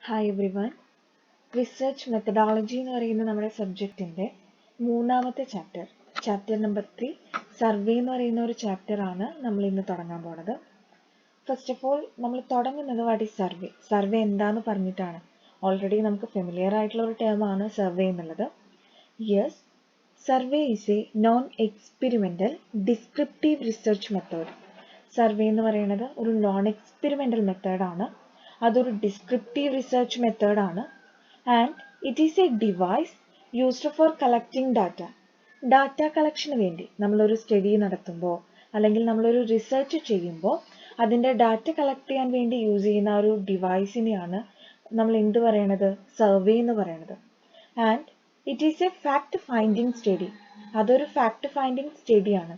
Hi every one. Research methodology എന്ന് പറയുന്ന നമ്മുടെ സബ്ജക്റ്റിൻ്റെ മൂന്നാമത്തെ ചാപ്റ്റർ നമ്പർ 3 സർവേ എന്ന് പറയുന്ന ഒരു ചാപ്റ്ററാണ് നമ്മൾ ഇന്ന് തുടങ്ങാൻ പോണത്. ഫസ്റ്റ് ഓഫ് ഓൾ നമ്മൾ തുടങ്ങുന്നത് വാട്ട് ഈസ് സർവേ. സർവേ എന്താന്ന് പറഞ്ഞിട്ടാണ്. ഓൾറെഡി നമുക്ക് ഫെമിലിയർ ആയിട്ടുള്ള ഒരു ടേമാണ് സർവേ എന്നുള്ളത്. Yes, survey is a non experimental descriptive research method. Survey എന്ന് പറയുന്നത് ഒരു നോൺ എക്സ്പെരിമെൻ്റൽ മെത്തേഡാണ്. അതൊരു ഡിസ്ക്രിപ്റ്റീവ് റിസർച്ച് മെത്തേഡാണ്. And it is a device used for collecting data. Data കളക്ഷന് വേണ്ടി നമ്മളൊരു സ്റ്റഡി നടത്തുമ്പോൾ അല്ലെങ്കിൽ നമ്മളൊരു റിസർച്ച് ചെയ്യുമ്പോൾ അതിൻ്റെ ഡാറ്റ കളക്ട് ചെയ്യാൻ വേണ്ടി യൂസ് ചെയ്യുന്ന ഒരു ഡിവൈസിനെയാണ് നമ്മൾ എന്ത് പറയണത്, സർവേ എന്ന് പറയണത്. And it is a fact finding study. അതൊരു ഫാക്ട് ഫൈൻഡിങ് സ്റ്റഡിയാണ്.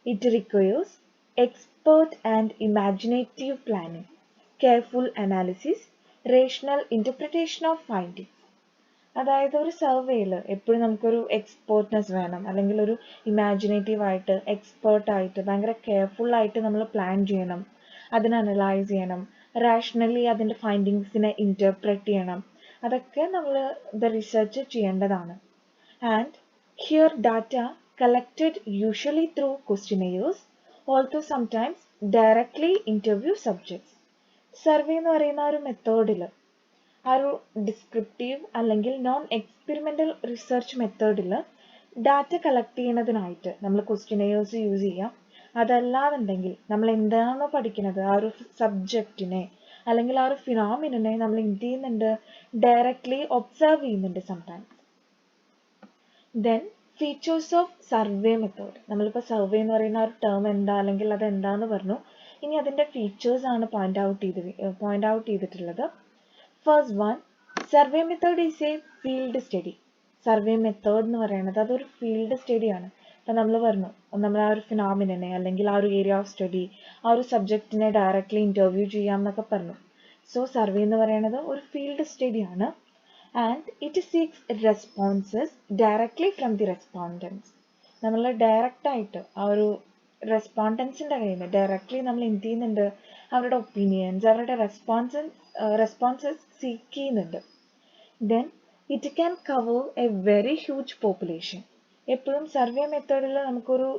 It requires expert and imaginative planning, careful analysis, rational interpretation of findings. അതായത് ഒരു സർവേയിൽ എപ്പോഴും നമുക്കൊരു എക്സ്പേർട്ട്നെസ് വേണം, അല്ലെങ്കിൽ ഒരു ഇമാജിനേറ്റീവ് ആയിട്ട് എക്സ്പേർട്ടായിട്ട് ഭയങ്കര കെയർഫുള്ളായിട്ട് നമ്മൾ പ്ലാൻ ചെയ്യണം, അതിനെ അനലൈസ് ചെയ്യണം, റാഷണലി അതിൻ്റെ ഫൈൻഡിങ്സിനെ ഇൻ്റർപ്രറ്റ് ചെയ്യണം. അതൊക്കെ നമ്മൾ റിസർച്ച് ചെയ്യേണ്ടതാണ്. And here data collected usually through questionnaires, also sometimes directly interview subjects. Survey എന്ന് പറയുന്ന ഒരു മെത്തേഡിൽ, ആ ഒരു ഡിസ്ക്രിപ്റ്റീവ് അല്ലെങ്കിൽ നോൺ എക്സ്പെരിമെൻ്റൽ റിസർച്ച് മെത്തേഡിൽ ഡാറ്റ കളക്ട് ചെയ്യുന്നതിനായിട്ട് നമ്മൾ ക്വസ്റ്റിനെയേഴ്സ് യൂസ് ചെയ്യാം. അതല്ലാന്നുണ്ടെങ്കിൽ നമ്മൾ എന്താണോ പഠിക്കുന്നത് ആ ഒരു സബ്ജക്റ്റിനെ അല്ലെങ്കിൽ ആ ഒരു ഫിനോമിനെ നമ്മൾ എന്ത് ചെയ്യുന്നുണ്ട്, ഡയറക്ട്ലി ഒബ്സർവ് ചെയ്യുന്നുണ്ട് sometimes. Then features of survey method. നമ്മളിപ്പോൾ സർവേ എന്ന് പറയുന്ന ഒരു ടേം എന്താ അല്ലെങ്കിൽ അത് എന്താന്ന് പറഞ്ഞു. ഇനി അതിൻ്റെ ഫീച്ചേഴ്സ് ആണ് പോയിന്റ് ഔട്ട് ചെയ്തിട്ടുള്ളത്. First one, survey method is A field study. Survey method എന്ന് പറയുന്നത് അതൊരു ഫീൽഡ് സ്റ്റഡിയാണ്. ഇപ്പം നമ്മൾ പറഞ്ഞു, നമ്മൾ ആ ഒരു ഫിനോമിനെ അല്ലെങ്കിൽ ആ ഒരു ഏരിയ ഓഫ് സ്റ്റഡി, ആ ഒരു സബ്ജക്റ്റിനെ ഡയറക്ട്ലി ഇൻ്റർവ്യൂ ചെയ്യാം എന്നൊക്കെ പറഞ്ഞു. സോ സർവേ എന്ന് പറയുന്നത് ഒരു ഫീൽഡ് സ്റ്റഡിയാണ്. And it seeks responses directly from the respondents. നമ്മൾ ഡയറക്റ്റായിട്ട് ആ ഒരു റെസ്പോണ്ടൻസിൻ്റെ കയ്യിൽ നിന്ന് ഡയറക്ട്ലി നമ്മൾ എന്ത് ചെയ്യുന്നുണ്ട്, അവരുടെ ഒപ്പീനിയൻസ്, അവരുടെ റെസ്പോൺസസ് സീക്ക് ചെയ്യുന്നുണ്ട്. Then it can cover a very huge population. എപ്പോഴും സർവേ മെത്തേഡിൽ നമുക്കൊരു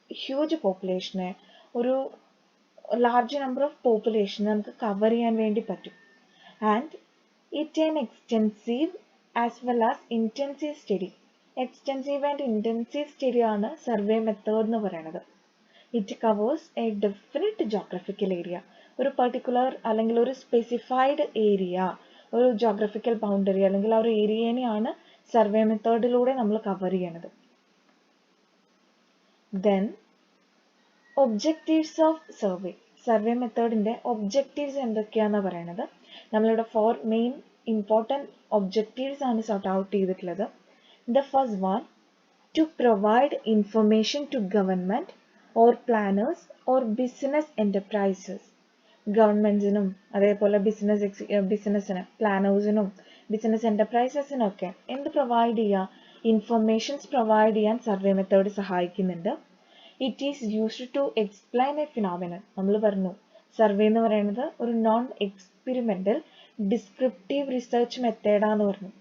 ഹ്യൂജ് പോപ്പുലേഷനെ, ഒരു ലാർജ് നമ്പർ ഓഫ് പോപ്പുലേഷൻ നമുക്ക് കവർ ചെയ്യാൻ വേണ്ടി പറ്റും. And it an extensive as well as intensive study. Extensive and intensive സ്റ്റഡിയാണ് സർവേ മെത്തേഡ് എന്ന് പറയുന്നത്. It covers a definite geographical area. ഒരു പർട്ടിക്കുലർ അല്ലെങ്കിൽ ഒരു സ്പെസിഫൈഡ് ഏരിയ, ഒരു ജോഗ്രഫിക്കൽ ബൗണ്ടറി അല്ലെങ്കിൽ ആ ഒരു ഏരിയനെയാണ് സർവേ മെത്തേഡിലൂടെ നമ്മൾ കവർ ചെയ്യണത്. Then objectives of survey. Survey മെത്തേഡിൻ്റെ ഒബ്ജക്റ്റീവ്സ് എന്തൊക്കെയാണെന്ന് പറയണത്. നമ്മളിവിടെ 4 മെയിൻ ഇമ്പോർട്ടൻറ്റ് ഒബ്ജക്റ്റീവ്സ് ആണ് സോർട്ട് ഔട്ട് ചെയ്തിട്ടുള്ളത്. The first one, to provide information to government or planners or business enterprises. ഗവൺമെൻറ്റിനും അതേപോലെ ബിസിനസ്സിന്, പ്ലാനേഴ്സിനും ബിസിനസ് എൻ്റർപ്രൈസസിനൊക്കെ എന്ത് പ്രൊവൈഡ് ചെയ്യുക, ഇൻഫർമേഷൻസ് പ്രൊവൈഡ് ചെയ്യാൻ സർവേ മെത്തേഡ് സഹായിക്കുന്നുണ്ട്. It is used to explain a phenomenon. നമ്മൾ പറഞ്ഞു സർവേ എന്ന് പറയുന്നത് ഒരു നോൺ എക്സ്പെരിമെൻ്റൽ ഡിസ്ക്രിപ്റ്റീവ് റിസർച്ച് മെത്തേഡാന്ന് പറഞ്ഞു.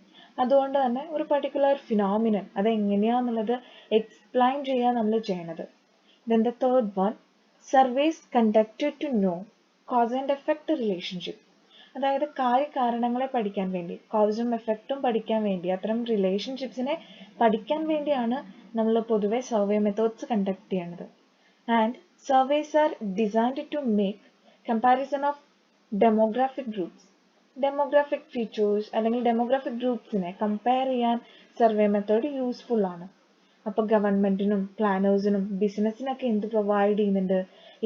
അതുകൊണ്ട് തന്നെ ഒരു പർട്ടിക്കുലർ ഫിനോമിനൻ അതെങ്ങനെയാണെന്നുള്ളത് എക്സ്പ്ലെയിൻ ചെയ്യുക നമ്മൾ ചെയ്യണത്. Then the third one, surveys conducted to know cause and effect relationship. അതായത് കാര്യകാരണങ്ങളെ പഠിക്കാൻ വേണ്ടി, കോസും എഫക്റ്റും പഠിക്കാൻ വേണ്ടി, അത്തരം റിലേഷൻഷിപ്സിനെ പഠിക്കാൻ വേണ്ടിയാണ് നമ്മൾ പൊതുവെ സർവേ മെത്തേഡ്സ് കണ്ടക്ട് ചെയ്യണത്. And surveys are designed to make comparison of demographic groups. Demographic features അല്ലെങ്കിൽ ഡെമോഗ്രാഫിക് ഗ്രൂപ്പ്സിനെ കമ്പയർ ചെയ്യാൻ സർവേ മെത്തേഡ് യൂസ്ഫുൾ ആണ്. അപ്പോൾ ഗവൺമെൻറ്റിനും പ്ലാനേഴ്സിനും ബിസിനസ്സിനൊക്കെ എന്ത് പ്രൊവൈഡ് ചെയ്യുന്നുണ്ട്,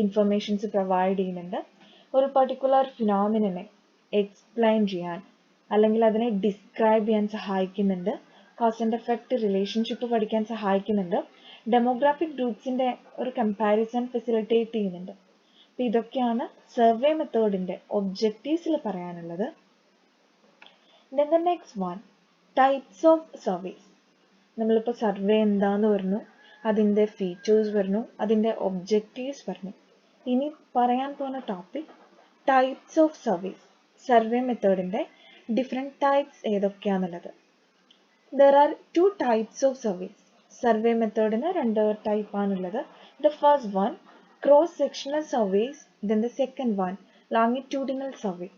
ഇൻഫർമേഷൻസ് പ്രൊവൈഡ് ചെയ്യുന്നുണ്ട്. ഒരു പർട്ടിക്കുലർ ഫിനോമിനെ എക്സ്പ്ലെയിൻ ചെയ്യാൻ അല്ലെങ്കിൽ അതിനെ ഡിസ്ക്രൈബ് ചെയ്യാൻ സഹായിക്കുന്നുണ്ട്. കോസ് ആൻഡ് എഫക്റ്റ് റിലേഷൻഷിപ്പ് പഠിക്കാൻ സഹായിക്കുന്നുണ്ട്. ഡെമോഗ്രാഫിക് ഗ്രൂപ്പ്സിൻ്റെ ഒരു കമ്പാരിസൺ ഫെസിലിറ്റേറ്റ് ചെയ്യുന്നുണ്ട്. അപ്പോൾ ഇതൊക്കെയാണ് സർവേ മെത്തേഡിൻ്റെ ഒബ്ജക്റ്റീവ്സിൽ പറയാനുള്ളത്. Then the next one, types of surveys. നമ്മളിപ്പോൾ സർവേ എന്താന്ന് പറഞ്ഞു, അതിൻ്റെ ഫീച്ചേഴ്സ് പറഞ്ഞു, അതിൻ്റെ ഒബ്ജക്റ്റീവ്സ് പറഞ്ഞു. ഇനി പറയാൻ പോകുന്ന topic types of surveys. Survey മെത്തേഡിൻ്റെ ഡിഫറെൻറ്റ് ടൈപ്സ് ഏതൊക്കെയാണെന്നുള്ളത്. There are two types of surveys. Survey മെത്തേഡിന് രണ്ട് ടൈപ്പാണുള്ളത്. The first one, cross-sectional surveys. Then the second one, longitudinal survey.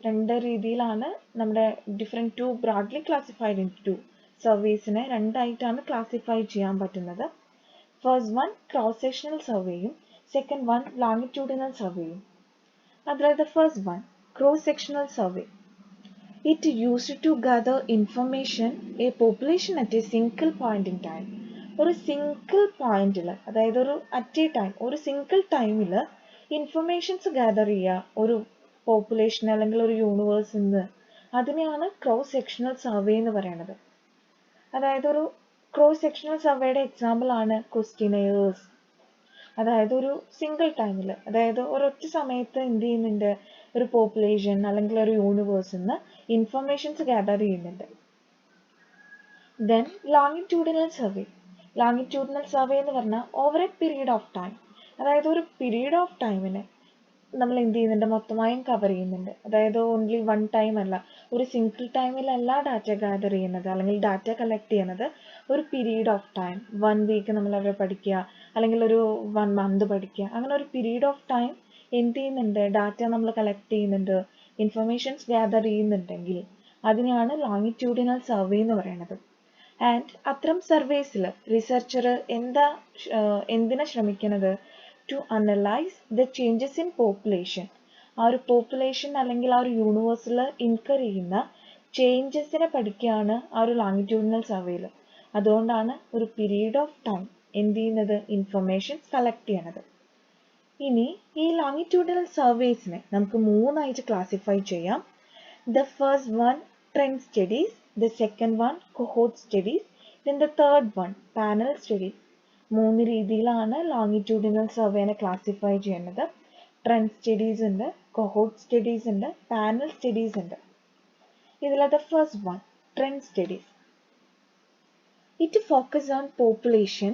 രണ്ട് രീതിയിലാണ് നമ്മുടെ different two broadly classified into സർവേസിനെ രണ്ടായിട്ടാണ് ക്ലാസിഫൈ ചെയ്യാൻ പറ്റുന്നത്. ഫസ്റ്റ് വൺ ക്രോസ് സെക്ഷണൽ സർവേയും സെക്കൻഡ് വൺ ലോങ്ങിറ്റ്യൂഡിനൽ സർവേയും. അതിൽ the first one, cross-sectional survey. It used to gather information a population at a single point in time. ഒരു single പോയിന്റിൽ, അതായത് ഒരു അറ്റ് എ ടൈം, ഒരു സിംഗിൾ ടൈമിൽ ഇൻഫർമേഷൻസ് ഗ്യാദർ ചെയ്യുക ഒരു പോപ്പുലേഷൻ അല്ലെങ്കിൽ ഒരു യൂണിവേഴ്സിൽ നിന്ന്. അതിനെയാണ് ക്രോസ് സെക്ഷണൽ സർവേ എന്ന് പറയുന്നത്. അതായത് ഒരു ക്രോസ് സെക്ഷണൽ സർവേയുടെ എക്സാമ്പിൾ ആണ് ക്വസ്റ്റിനെയേഴ്സ്. അതായത് ഒരു സിംഗിൾ ടൈമിൽ, അതായത് ഒരൊറ്റ സമയത്ത് എന്ത് ചെയ്യുന്നുണ്ട്, ഒരു പോപ്പുലേഷൻ അല്ലെങ്കിൽ ഒരു യൂണിവേഴ്സിൽ നിന്ന് ഇൻഫർമേഷൻസ് ഗ്യാദർ ചെയ്യുന്നുണ്ട്. Then longitudinal survey. Longitudinal survey എന്ന് പറഞ്ഞാൽ over A period of time, അതായത് ഒരു പീരീഡ് ഓഫ് ടൈമിന് നമ്മൾ എന്ത് ചെയ്യുന്നുണ്ട്, മൊത്തമായും കവർ ചെയ്യുന്നുണ്ട്. അതായത് ഓൺലി വൺ ടൈം അല്ല, ഒരു സിംഗിൾ ടൈമിലല്ല ഡാറ്റ ഗ്യാദർ ചെയ്യുന്നത് അല്ലെങ്കിൽ ഡാറ്റ കളക്ട് ചെയ്യുന്നത്. ഒരു പീരീഡ് ഓഫ് ടൈം, 1 വീക്ക് നമ്മൾ അവരെ പഠിക്കുക, അല്ലെങ്കിൽ ഒരു 1 മന്ത് പഠിക്കുക, അങ്ങനെ ഒരു പീരീഡ് ഓഫ് ടൈം എന്ത് ചെയ്യുന്നുണ്ട്, ഡാറ്റ നമ്മൾ കളക്ട് ചെയ്യുന്നുണ്ട്, ഇൻഫർമേഷൻസ് ഗ്യാദർ ചെയ്യുന്നുണ്ടെങ്കിൽ അതിനെയാണ് ലോങ്ങിറ്റ്യൂഡിനൽ സർവേ എന്ന് പറയുന്നത്. ആൻഡ് അത്തരം സർവേസിൽ റിസർച്ചർ എന്തിനാ ശ്രമിക്കുന്നത്, to analyse the changes in population. ആ ഒരു പോപ്പുലേഷൻ അല്ലെങ്കിൽ ആ ഒരു യൂണിവേഴ്സിൽ ഇൻകർ ചെയ്യുന്ന ചേഞ്ചസിനെ പഠിക്കുകയാണ് ആ ഒരു ലോങ്ങിറ്റ്യൂഡിനൽ സർവേയിൽ. അതുകൊണ്ടാണ് ഒരു പീരീഡ് ഓഫ് ടൈം എന്ത് ചെയ്യുന്നത്, ഇൻഫർമേഷൻസ് കളക്ട് ചെയ്യണത്. ഇനി ഈ ലോങ്ങിറ്റ്യൂഡിനൽ സർവേസിനെ നമുക്ക് മൂന്നായിട്ട് ക്ലാസിഫൈ ചെയ്യാം. The first one trend studies, the second one cohort studies, then the third one panel studies. 3 രീതിയിലാണ് ലോങ്ങിറ്റ്യൂഡിനൽ സർവേനെ ക്ലാസിഫൈ ചെയ്യുന്നത്. ട്രെൻഡ് സ്റ്റഡീസ് ഉണ്ട്, കൊഹോർട്ട് സ്റ്റഡീസ് ഉണ്ട്, പാനൽ സ്റ്റഡീസ് ഉണ്ട്. ഇതിലെ the first one trend studies. It focuses on population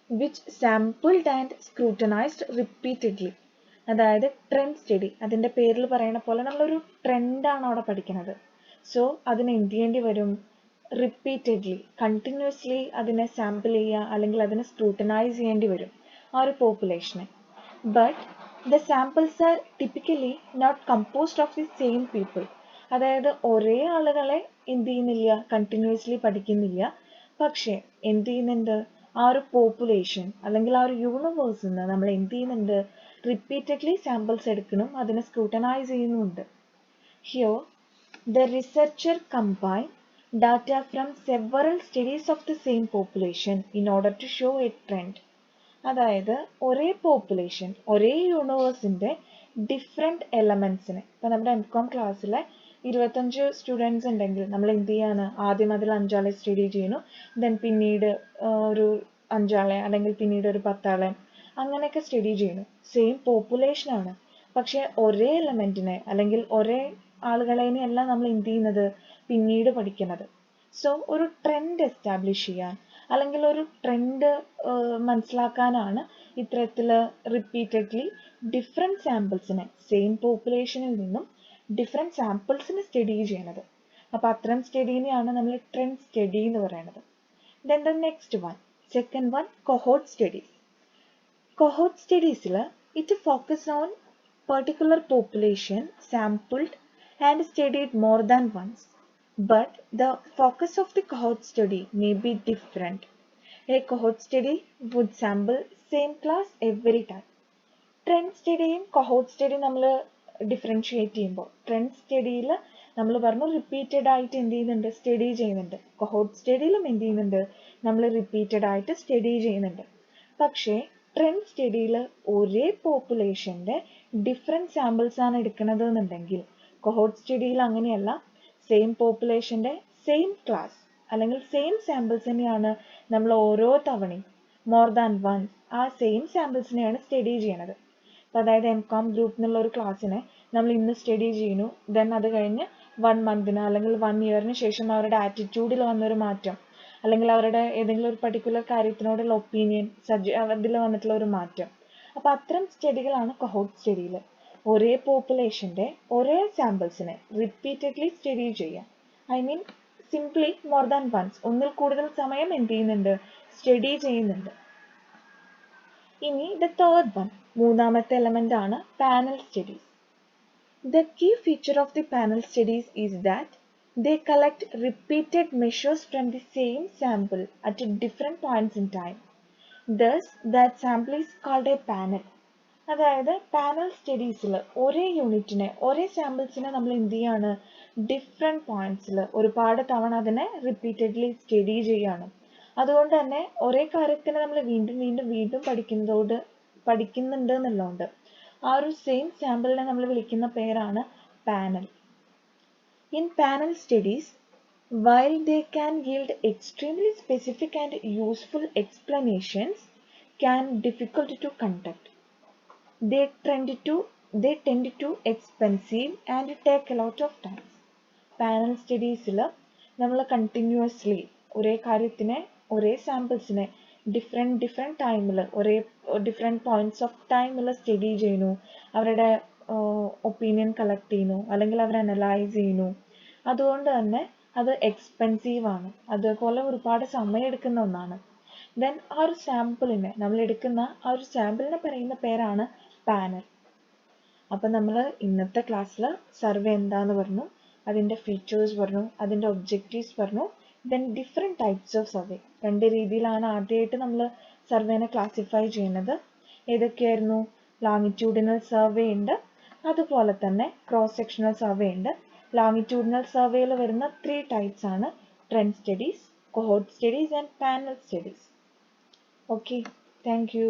which sampled and scrutinized repeatedly. അതായത് trend study, അതിൻ്റെ പേരിൽ പറയുന്ന പോലെ നമ്മളൊരു ട്രെൻഡാണ് അവിടെ പഠിക്കുന്നത്. സോ അതിന് എന്ത് ചെയ്യേണ്ടി വരും, റിപ്പീറ്റഡ്ലി കണ്ടിന്യൂസ്ലി അതിനെ സാമ്പിൾ ചെയ്യുക അല്ലെങ്കിൽ അതിനെ സ്ക്രൂട്ടനൈസ് ചെയ്യേണ്ടി വരും ആ ഒരു പോപ്പുലേഷനെ. But the samples are typically not composed of the same people. അതായത് ഒരേ ആളുകളെ എന്ത് ചെയ്യുന്നില്ല, കണ്ടിന്യൂസ്ലി പഠിക്കുന്നില്ല. പക്ഷേ എന്ത് ചെയ്യുന്നുണ്ട്, ആ ഒരു പോപ്പുലേഷൻ അല്ലെങ്കിൽ ആ ഒരു യൂണിവേഴ്സിൽ നിന്ന് നമ്മൾ എന്ത് ചെയ്യുന്നുണ്ട്, റിപ്പീറ്റഡ്ലി സാമ്പിൾസ് എടുക്കണം, അതിനെ സ്ക്രൂട്ടനൈസ് ചെയ്യുന്നുണ്ട്. Here the researcher combine data from several studies of the same population in order to show a trend. അതായത് ഒരേ പോപ്പുലേഷൻ, ഒരേ യൂണിവേഴ്സിൻ്റെ ഡിഫറെൻറ്റ് എലമെൻസിനെ, ഇപ്പം നമ്മുടെ M.Com ക്ലാസ്സിലെ 25 സ്റ്റുഡൻസ് ഉണ്ടെങ്കിൽ നമ്മൾ എന്ത് ചെയ്യാണ്, ആദ്യം അതിൽ 5 ആളെ സ്റ്റഡി ചെയ്യുന്നു, ദെൻ പിന്നീട് ഒരു 5 ആളെ അല്ലെങ്കിൽ പിന്നീട് ഒരു 10 ആളെ അങ്ങനെയൊക്കെ സ്റ്റഡി ചെയ്യുന്നു. സെയിം പോപ്പുലേഷനാണ്, പക്ഷേ ഒരേ എലമെൻറ്റിനെ അല്ലെങ്കിൽ ഒരേ ആളുകളെയും എല്ലാം നമ്മൾ എന്ത് ചെയ്യുന്നത്, പിന്നീട് പഠിക്കുന്നത്. സോ ഒരു ട്രെൻഡ് എസ്റ്റാബ്ലിഷ് ചെയ്യാൻ അല്ലെങ്കിൽ ഒരു ട്രെൻഡ് മനസ്സിലാക്കാനാണ് ഇത്തരത്തിൽ റിപ്പീറ്റഡ്ലി ഡിഫറെൻറ്റ് സാമ്പിൾസിനെ, സെയിം പോപ്പുലേഷനിൽ നിന്നും ഡിഫറെൻറ്റ് സാമ്പിൾസിനെ സ്റ്റഡി ചെയ്യണത്. അപ്പോൾ അത്തരം സ്റ്റഡീനെയാണ് നമ്മൾ ട്രെൻഡ് സ്റ്റഡി എന്ന് പറയുന്നത്. Then the next one, second one cohort studies. Cohort സ്റ്റഡീസിൽ it focus on particular population sampled and studied more than once, but the focus of the cohort study may be different. A cohort study would sample same class every time. Trend studyയും cohort study നമ്മൾ differentiate ചെയ്യുമ്പോൾ, trend സ്റ്റഡിയിൽ നമ്മൾ പറഞ്ഞു repeated ആയിട്ട് എന്ത് ചെയ്യുന്നുണ്ട്, study ചെയ്യുന്നുണ്ട്. കൊഹോർട്ട് സ്റ്റഡിയിലും എന്ത് ചെയ്യുന്നുണ്ട്, നമ്മൾ റിപ്പീറ്റഡ് ആയിട്ട് സ്റ്റഡി ചെയ്യുന്നുണ്ട്. പക്ഷേ ട്രെൻഡ് സ്റ്റഡിയിൽ ഒരേ പോപ്പുലേഷൻ്റെ ഡിഫറെൻറ്റ് സാമ്പിൾസ് ആണ് എടുക്കുന്നത് എന്നുണ്ടെങ്കിൽ, കൊഹോർട്ട് സ്റ്റഡിയിൽ അങ്ങനെയല്ല. സെയിം പോപ്പുലേഷൻ്റെ സെയിം ക്ലാസ് അല്ലെങ്കിൽ സെയിം സാമ്പിൾസ് തന്നെയാണ് നമ്മൾ ഓരോ തവണയും മോർ ദാൻ വൺസ് ആ സെയിം സാമ്പിൾസിനെയാണ് സ്റ്റഡി ചെയ്യണത്. അപ്പോൾ അതായത് M.Com ഗ്രൂപ്പ് എന്നുള്ള ഒരു ക്ലാസ്സിനെ നമ്മൾ ഇന്ന് സ്റ്റഡി ചെയ്യുന്നു, ദെൻ അത് കഴിഞ്ഞ് 1 മന്തിന് അല്ലെങ്കിൽ 1 ഇയറിന് ശേഷം അവരുടെ ആറ്റിറ്റ്യൂഡിൽ വന്നൊരു മാറ്റം അല്ലെങ്കിൽ അവരുടെ ഏതെങ്കിലും ഒരു പർട്ടിക്കുലർ കാര്യത്തിനോടുള്ള ഒപ്പീനിയൻ അതിൽ വന്നിട്ടുള്ള ഒരു മാറ്റം. അപ്പോൾ അത്തരം സ്റ്റഡികളാണ് കൊഹോർട്ട് സ്റ്റഡിയിൽ. ഒരേ പോപ്പുലേഷൻ്റെ ഒരേ സാമ്പിൾസിനെ റിപ്പീറ്റഡ്ലി സ്റ്റഡി ചെയ്യാം. I mean simply more than once, ഒന്നിൽ കൂടുതൽ സമയം എന്ത് ചെയ്യുന്നുണ്ട്, സ്റ്റഡി ചെയ്യുന്നുണ്ട്. ഇനി ദ തേർഡ് വൺ, മൂന്നാമത്തെ എലമെന്റ് ആണ് panel studies. The key feature of the panel studies is that they collect repeated measures from the same sample at different points in time. Thus, that sample is called a panel. അതായത് panel സ്റ്റഡീസിൽ ഒരേ യൂണിറ്റിനെ ഒരേ സാമ്പിൾസിനെ നമ്മൾ എന്ത് ചെയ്യാണ്, different പോയിന്റ്സിൽ ഒരുപാട് തവണ അതിനെ repeatedly study ചെയ്യാണ്. അതുകൊണ്ട് തന്നെ ഒരേ കാര്യത്തിനെ നമ്മൾ വീണ്ടും വീണ്ടും വീണ്ടും പഠിക്കുന്നുണ്ട് എന്നുള്ളതുകൊണ്ട് ആ ഒരു സെയിം സാമ്പിളിനെ നമ്മൾ വിളിക്കുന്ന പേരാണ് panel. In panel studies, while they can yield extremely specific and useful explanations, can difficult to conduct. They tend to expensive and take a lot of time. Panel സ്റ്റഡീസിൽ നമ്മൾ കണ്ടിന്യൂസ്ലി ഒരേ കാര്യത്തിനെ ഒരേ സാമ്പിൾസിനെ ഡിഫറെൻറ്റ് ടൈമിൽ ഡിഫറെൻറ്റ് പോയിന്റ്സ് ഓഫ് ടൈമിൽ study ചെയ്യുന്നു, അവരുടെ ഒപ്പീനിയൻ കളക്ട് ചെയ്യുന്നു, അല്ലെങ്കിൽ അവർ അനലൈസ് ചെയ്യുന്നു. അതുകൊണ്ട് തന്നെ അത് എക്സ്പെൻസീവ് ആണ്, അതുപോലെ ഒരുപാട് സമയം എടുക്കുന്ന ഒന്നാണ്. ദെൻ ആ ഒരു സാമ്പിളിനെ നമ്മൾ എടുക്കുന്ന ആ ഒരു സാമ്പിളിനെ പറയുന്ന പേരാണ് പാനൽ. അപ്പം നമ്മൾ ഇന്നത്തെ ക്ലാസ്സിൽ സർവേ എന്താന്ന് പറഞ്ഞു, അതിൻ്റെ ഫീച്ചേഴ്സ് പറഞ്ഞു, അതിൻ്റെ ഒബ്ജക്റ്റീവ്സ് പറഞ്ഞു, then different types of survey. രണ്ട് രീതിയിലാണ് ആദ്യമായിട്ട് നമ്മൾ സർവേനെ ക്ലാസിഫൈ ചെയ്യുന്നത്. ഏതൊക്കെയായിരുന്നു? ലോങ്ങിറ്റ്യൂഡിനൽ സർവേ ഉണ്ട്, അതുപോലെ തന്നെ ക്രോസ് സെക്ഷണൽ സർവേ ഉണ്ട്. ലോങ്ങിറ്റ്യൂഡിനൽ സർവേയിൽ വരുന്ന 3 ടൈപ്സ് ആണ് trend studies, cohort studies and panel studies. Okay, thank you.